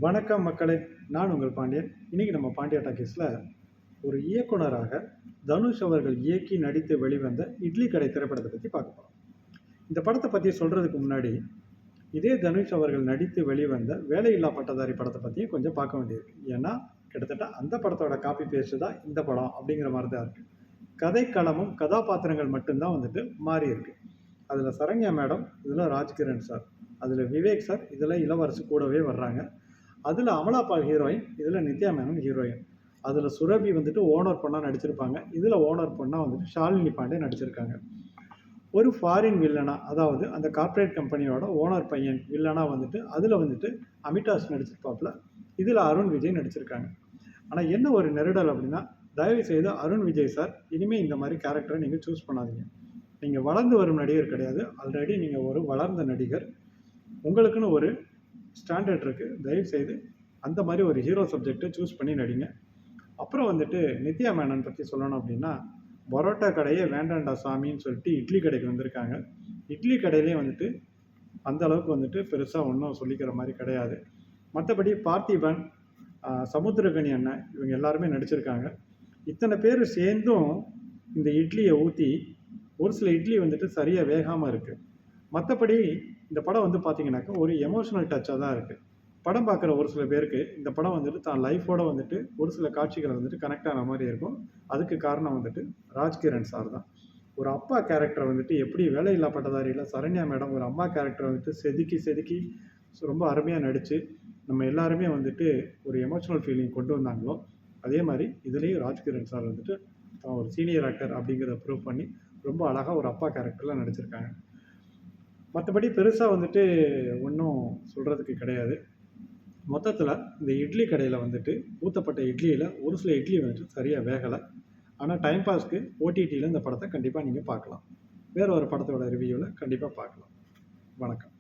வணக்கம் மக்களே, நான் உங்கள் பாண்டியன். இன்றைக்கி நம்ம பாண்டியா டாக்கீஸில் ஒரு இயக்குனராக தனுஷ் அவர்கள் இயக்கி நடித்து வெளிவந்த இட்லி கடை திரைப்படத்தை பற்றி பார்க்க போகிறோம். இந்த படத்தை பற்றி சொல்கிறதுக்கு முன்னாடி இதே தனுஷ் அவர்கள் நடித்து வெளிவந்த வேலையில்லா பட்டதாரி படத்தை பற்றியும் கொஞ்சம் பார்க்க வேண்டியிருக்கு. ஏன்னா கிட்டத்தட்ட அந்த படத்தோட காப்பி பேஸ்ட்டு தான் இந்த படம் அப்படிங்கிற மாதிரி தான் இருக்குது. கதைக்களமும் கதாபாத்திரங்கள் மட்டும்தான் மாறி இருக்குது. அதில் சரண்யா மேடம், இதில் ராஜ்கிரண் சார், அதில் விவேக் சார், இதில் இளவரசு கூடவே வர்றாங்க. அதில் அமலா பால் ஹீரோயின், இதில் நித்யா மேனன் ஹீரோயின். அதில் சுரபி ஓனர் பொண்ணாக நடிச்சிருப்பாங்க. இதில் ஓனர் பொண்ணாக ஷாலினி பாண்டே நடிச்சிருக்காங்க. ஒரு ஃபாரின் வில்லனா, அதாவது அந்த கார்ப்பரேட் கம்பெனியோட ஓனர் பையன் வில்லனா அதில் அமிதாஷ் நடிச்சிருப்பாப்புல. இதில் அருண் விஜய் நடிச்சிருக்காங்க. ஆனால் என்ன ஒரு நெருடல் அப்படின்னா, தயவு செய்து அருண் விஜய் சார் இனிமேல் இந்த மாதிரி கேரக்டரை நீங்கள் சூஸ் பண்ணாதீங்க. நீங்கள் வளர்ந்து வரும் நடிகர் கிடையாது. ஆல்ரெடி நீங்கள் ஒரு வளர்ந்த நடிகர். உங்களுக்குன்னு ஒரு ஸ்டாண்டர்ட் இருக்குது. தயவுசெய்து அந்த மாதிரி ஒரு ஹீரோ சப்ஜெக்டை சூஸ் பண்ணி நடிங்க. அப்புறம் நித்யா மேனன் பற்றி சொல்லணும் அப்படின்னா, பரோட்டா கடையே வேண்டாண்டா சாமின்னு சொல்லிட்டு இட்லி கடைக்கு வந்திருக்காங்க. இட்லி கடையிலே அந்த அளவுக்கு பெருசாக ஒன்றும் சொல்லிக்கிற மாதிரி கிடையாது. மற்றபடி பார்த்திபன், சமுத்திரகனி அண்ணன், இவங்க எல்லாருமே நடிச்சிருக்காங்க. இத்தனை பேர் சேர்ந்தும் இந்த இட்லியை ஊற்றி ஒரு சில இட்லி சரியாக வேகாமல் இருக்குது. மற்றபடி இந்த படம் பார்த்தீங்கன்னாக்கா ஒரு எமோஷனல் டச்சாக தான் இருக்குது. படம் பார்க்குற ஒரு சில பேருக்கு இந்த படம் தான் லைஃபோட ஒரு சில காட்சிகளை கனெக்ட் ஆன மாதிரி இருக்கும். அதுக்கு காரணம் ராஜ்கிரண் சார் தான். ஒரு அப்பா கேரக்டரை எப்படி வேலையில்லா பட்டதாரியில் சரண்யா மேடம் ஒரு அம்மா கேரக்டரை செதுக்கி ரொம்ப அருமையாக நடித்து நம்ம எல்லாருமே ஒரு எமோஷனல் ஃபீலிங் கொண்டு வந்தாங்களோ, அதே மாதிரி இதுலேயும் ராஜ்கிரண் சார் தான் ஒரு சீனியர் ஆக்டர் அப்படிங்கிறத ப்ரூவ் பண்ணி ரொம்ப அழகாக ஒரு அப்பா கேரக்டரில் நடிச்சிருக்காங்க. மற்றபடி பெருசாக ஒன்றும் சொல்கிறதுக்கு கிடையாது. மொத்தத்தில் இந்த இட்லி கடையில் ஊற்றப்பட்ட இட்லியில் ஒரு சில இட்லி சரியாக வேகலை. ஆனால் டைம் பாஸ்க்கு ஓடிடியில் இந்த படத்தை கண்டிப்பாக நீங்கள் பார்க்கலாம். வேறு ஒரு படத்தோட ரிவ்யூவில் கண்டிப்பாக பார்க்கலாம். வணக்கம்.